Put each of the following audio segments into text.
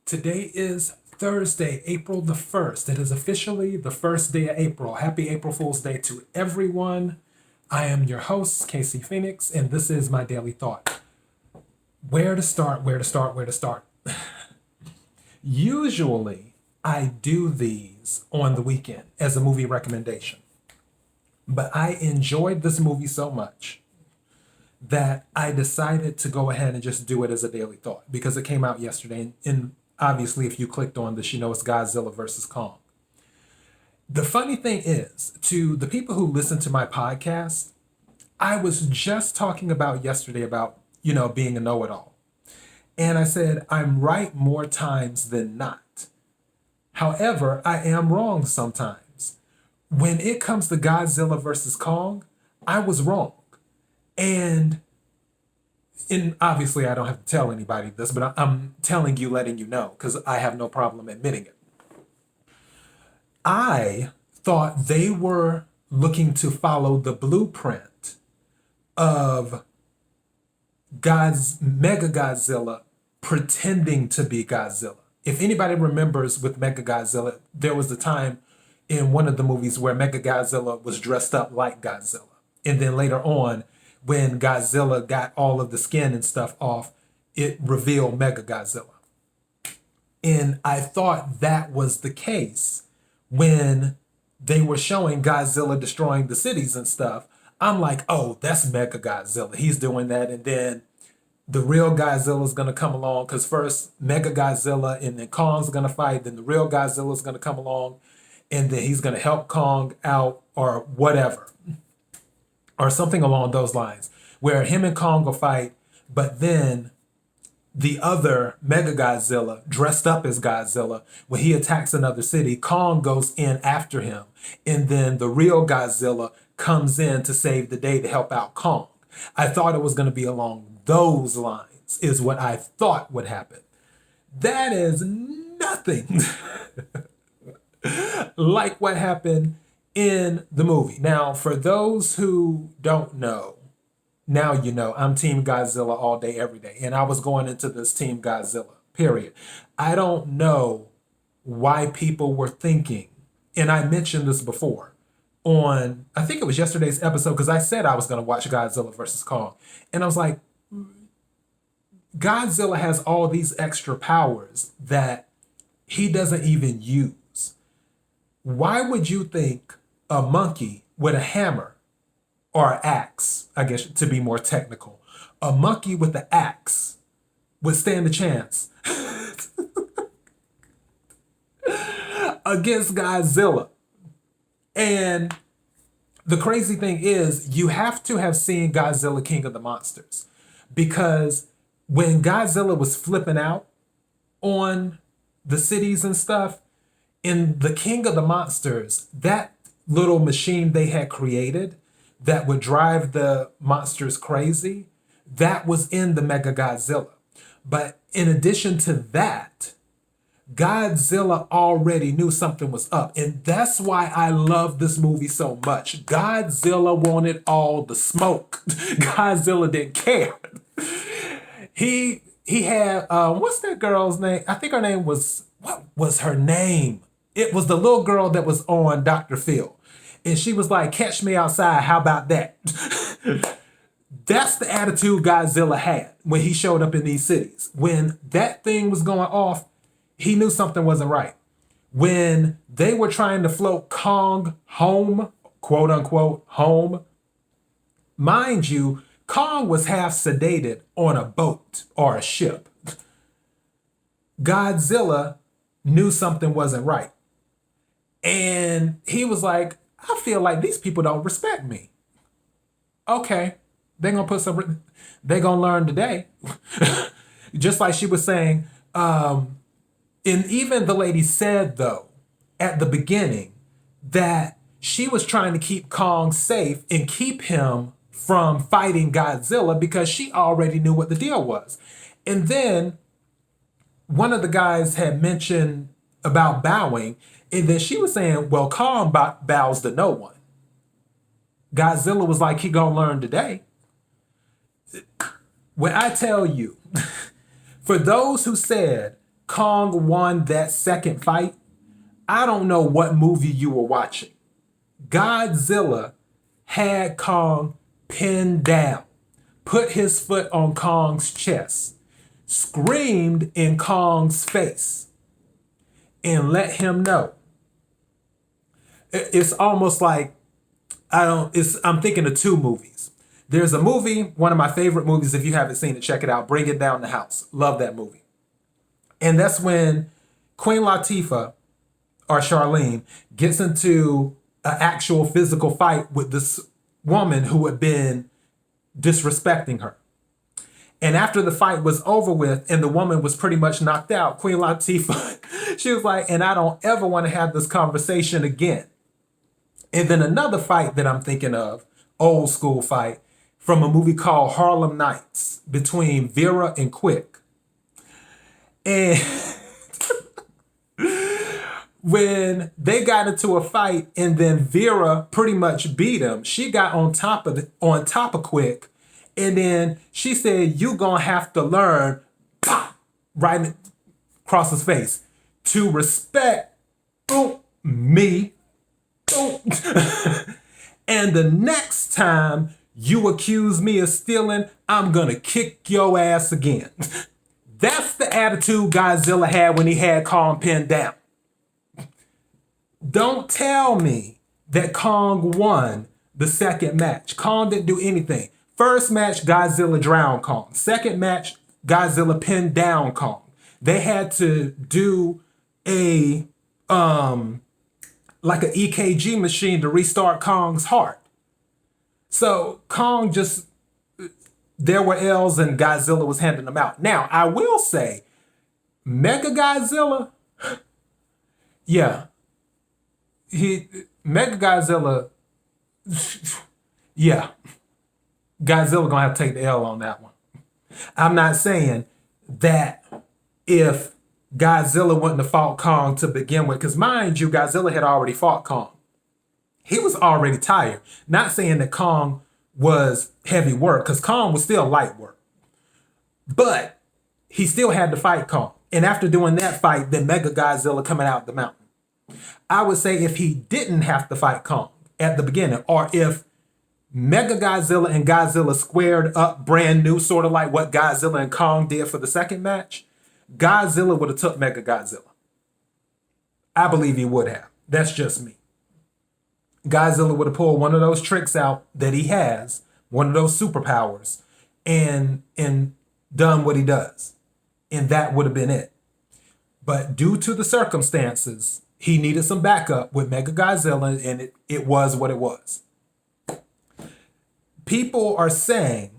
Today is Thursday, April the 1st. It is officially the first day of April. Happy April Fool's Day to everyone. I am your host, KC Phoenix, and this is my daily thought. Where to start, where to start, where to start. Usually, I do these on the weekend as a movie recommendation. But I enjoyed this movie so much that I decided to go ahead and just do it as a daily thought because it came out yesterday. And obviously, if you clicked on this, you know it's Godzilla versus Kong. The funny thing is, to the people who listen to my podcast, I was just talking about yesterday about, being a know-it-all. And I said, I'm right more times than not. However, I am wrong sometimes. When it comes to Godzilla versus Kong, I was wrong. And obviously, I don't have to tell anybody this, but I'm telling you, letting you know, because I have no problem admitting it. I thought they were looking to follow the blueprint of Mega Godzilla pretending to be Godzilla. If anybody remembers with Mega Godzilla, there was a time in one of the movies where Mega Godzilla was dressed up like Godzilla. And then later on, when Godzilla got all of the skin and stuff off, it revealed Mega Godzilla. And I thought that was the case when they were showing Godzilla destroying the cities and stuff. I'm like, oh, that's Mega Godzilla. He's doing that. And then the real Godzilla is going to come along because first Mega Godzilla and then Kong's going to fight. Then the real Godzilla is going to come along and then he's going to help Kong out or whatever. Or something along those lines, where him and Kong will fight, but then the other Mega Godzilla, dressed up as Godzilla, when he attacks another city, Kong goes in after him, and then the real Godzilla comes in to save the day to help out Kong. I thought it was going to be along those lines, is what I thought would happen. That is nothing like what happened in the movie. Now, for those who don't know, now you know, I'm Team Godzilla all day, every day. And I was going into this Team Godzilla, period. I don't know why people were thinking, and I mentioned this before on, I think it was yesterday's episode, because I said I was going to watch Godzilla versus Kong. And I was like, Godzilla has all these extra powers that he doesn't even use. Why would you think a monkey with a hammer or an axe, I guess to be more technical, a monkey with an axe would stand a chance against Godzilla? And the crazy thing is, you have to have seen Godzilla King of the Monsters, because when Godzilla was flipping out on the cities and stuff, in the King of the Monsters, that little machine they had created that would drive the monsters crazy, that was in the Mega Godzilla. But in addition to that, Godzilla already knew something was up. And that's why I love this movie so much. Godzilla wanted all the smoke. Godzilla didn't care. He had, what's that girl's name? I think her name was, what was her name? It was the little girl that was on Dr. Phil. And she was like, catch me outside, how about that? That's the attitude Godzilla had when he showed up in these cities. When that thing was going off, he knew something wasn't right. When they were trying to float Kong home, quote unquote, home, mind you, Kong was half sedated on a boat or a ship. Godzilla knew something wasn't right. And he was like, I feel like these people don't respect me. Okay, they're gonna learn today. Just like she was saying, and even the lady said though, at the beginning, that she was trying to keep Kong safe and keep him from fighting Godzilla because she already knew what the deal was. And then one of the guys had mentioned about bowing, and then she was saying, well, Kong bows to no one. Godzilla was like, he gonna learn today. When I tell you, for those who said Kong won that second fight, I don't know what movie you were watching. Godzilla had Kong pinned down, put his foot on Kong's chest, screamed in Kong's face, and let him know. It's almost like I'm thinking of two movies. There's a movie, one of my favorite movies. If you haven't seen it, check it out. Bring It Down the House. Love that movie. And that's when Queen Latifah, or Charlene, gets into an actual physical fight with this woman who had been disrespecting her. And after the fight was over with and the woman was pretty much knocked out, Queen Latifah, she was like, and I don't ever want to have this conversation again. And then another fight that I'm thinking of, old school fight, from a movie called Harlem Nights between Vera and Quick. And when they got into a fight and then Vera pretty much beat him, she got on top of Quick. And then she said, you gonna have to learn, pop, right across his face, to respect me. And the next time you accuse me of stealing, I'm gonna kick your ass again. That's the attitude Godzilla had when he had Kong pinned down. Don't tell me that Kong won the second match. Kong didn't do anything. First match, Godzilla drowned Kong. Second match, Godzilla pinned down Kong. They had to do a like an EKG machine to restart Kong's heart. So Kong just, there were L's and Godzilla was handing them out. Now, I will say, Mega Godzilla, yeah, Mega Godzilla, yeah, Godzilla gonna have to take the L on that one. I'm not saying that if Godzilla wouldn't have fought Kong to begin with, because mind you, Godzilla had already fought Kong. He was already tired. Not saying that Kong was heavy work, because Kong was still light work. But he still had to fight Kong. And after doing that fight, then Mega Godzilla coming out the mountain. I would say if he didn't have to fight Kong at the beginning, or if Mega Godzilla and Godzilla squared up brand new, sort of like what Godzilla and Kong did for the second match, Godzilla would have took Mega Godzilla. I believe he would have. That's just me. Godzilla would have pulled one of those tricks out that he has, one of those superpowers, and done what he does. And that would have been it. But due to the circumstances, he needed some backup with Mega Godzilla, and it was what it was. People are saying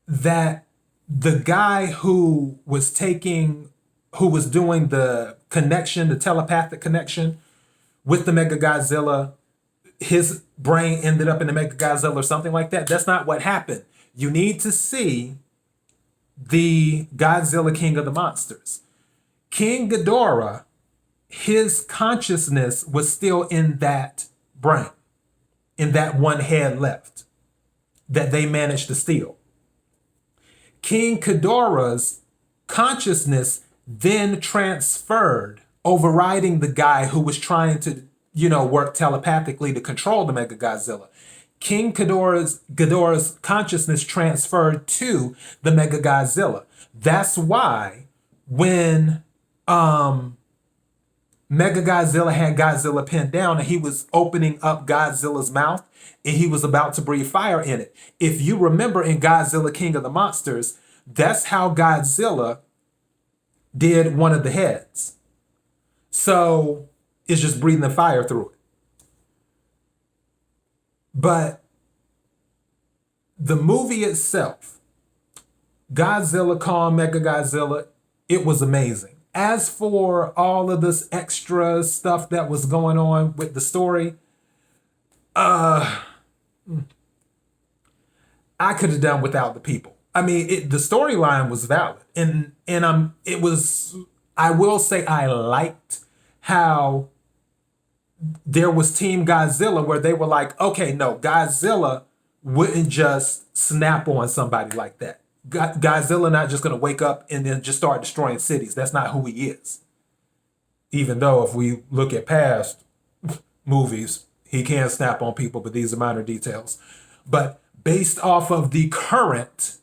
that the guy who was doing the connection, the telepathic connection with the Mega Godzilla, his brain ended up in the Mega Godzilla or something like that. That's not what happened. You need to see the Godzilla King of the Monsters. King Ghidorah, his consciousness was still in that brain, in that one head left that they managed to steal. King Ghidorah's consciousness then transferred, overriding the guy who was trying to, work telepathically to control the Mega Godzilla. King Ghidorah's consciousness transferred to the Mega Godzilla. That's why when Mega Godzilla had Godzilla pinned down and he was opening up Godzilla's mouth and he was about to breathe fire in it. If you remember in Godzilla King of the Monsters, that's how Godzilla did one of the heads. So it's just breathing the fire through it. But the movie itself, Godzilla, Kong, Mega Godzilla, it was amazing. As for all of this extra stuff that was going on with the story, I could have done without the people. I mean, the storyline was valid, and it was. I will say I liked how there was Team Godzilla, where they were like, okay, no, Godzilla wouldn't just snap on somebody like that. Godzilla not just going to wake up and then just start destroying cities. That's not who he is. Even though if we look at past movies, he can snap on people, but these are minor details. But based off of the current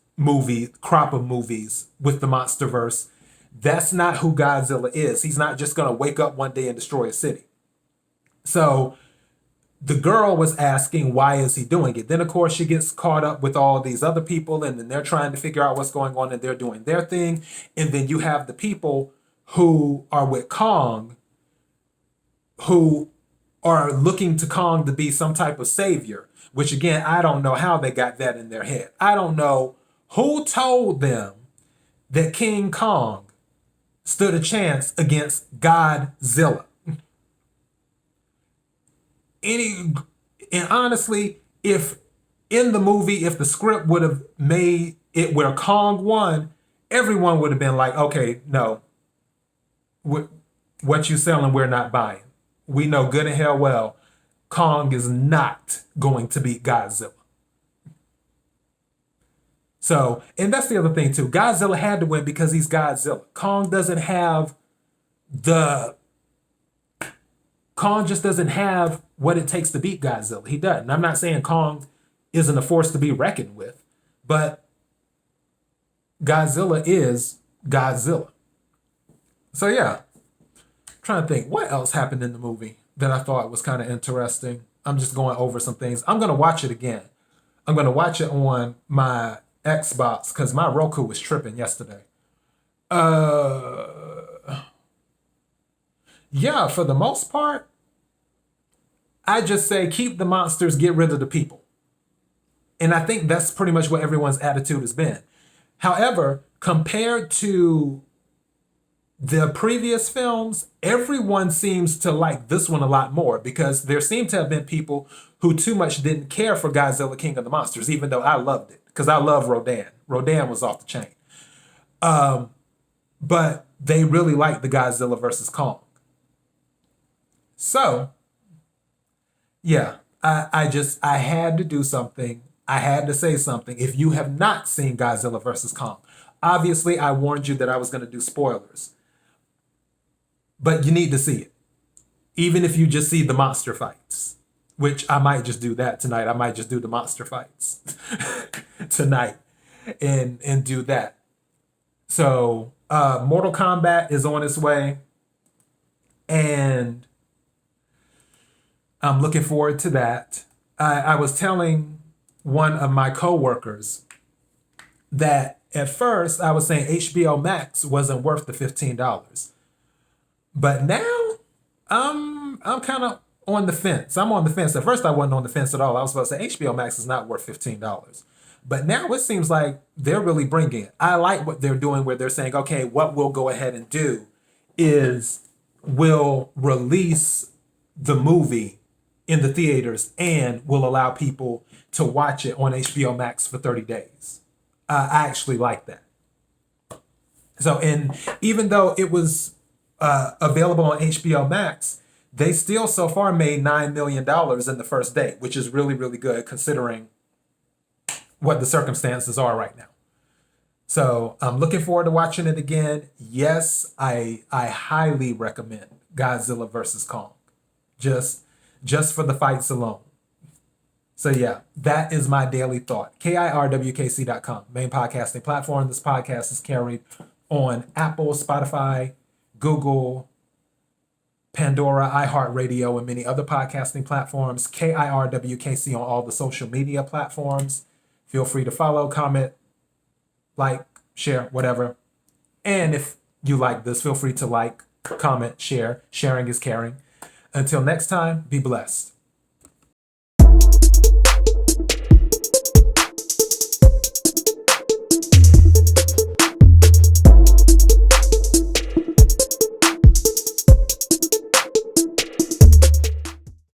crop of movies with the MonsterVerse, that's not who Godzilla is. He's not just going to wake up one day and destroy a city. So the girl was asking, why is he doing it? Then, of course, she gets caught up with all these other people, and then they're trying to figure out what's going on, and they're doing their thing. And then you have the people who are with Kong, who are looking to Kong to be some type of savior, which, again, I don't know how they got that in their head. I don't know who told them that King Kong stood a chance against Godzilla. And honestly, if in the movie, if the script would have made it where Kong won, everyone would have been like, okay, no, what you selling, we're not buying. We know good and hell well, Kong is not going to beat Godzilla. So, and that's the other thing too. Godzilla had to win because he's Godzilla. Kong just doesn't have what it takes to beat Godzilla. He doesn't. I'm not saying Kong isn't a force to be reckoned with, but Godzilla is Godzilla. So yeah, I'm trying to think what else happened in the movie that I thought was kind of interesting. I'm just going over some things. I'm going to watch it again. I'm going to watch it on my Xbox because my Roku was tripping yesterday. Yeah, for the most part, I just say keep the monsters, get rid of the people. And I think that's pretty much what everyone's attitude has been. However, compared to the previous films, everyone seems to like this one a lot more because there seem to have been people who too much didn't care for Godzilla King of the Monsters, even though I loved it because I love Rodan. Rodan was off the chain. But they really liked the Godzilla versus Kong. So, yeah, I had to do something. I had to say something. If you have not seen Godzilla versus Kong, obviously I warned you that I was going to do spoilers. But you need to see it. Even if you just see the monster fights, which I might just do that tonight. I might just do the monster fights tonight and do that. So Mortal Kombat is on its way. And I'm looking forward to that. I was telling one of my coworkers that at first I was saying HBO Max wasn't worth the $15. But now I'm kind of on the fence. I'm on the fence. At first I wasn't on the fence at all. I was about to say HBO Max is not worth $15. But now it seems like they're really bringing it. I like what they're doing where they're saying, okay, what we'll go ahead and do is we'll release the movie in the theaters and we'll allow people to watch it on HBO Max for 30 days. I actually like that. So, and even though it was available on HBO Max, they still so far made $9 million in the first day, which is really, really good considering what the circumstances are right now. So I'm looking forward to watching it again. Yes, I highly recommend Godzilla versus Kong. Just for the fights alone. So yeah, that is my daily thought. KIRWKC.com, main podcasting platform. This podcast is carried on Apple, Spotify, Google, Pandora, iHeartRadio, and many other podcasting platforms. KIRWKC on all the social media platforms. Feel free to follow, comment, like, share, whatever. And if you like this, feel free to like, comment, share. Sharing is caring. Until next time, be blessed.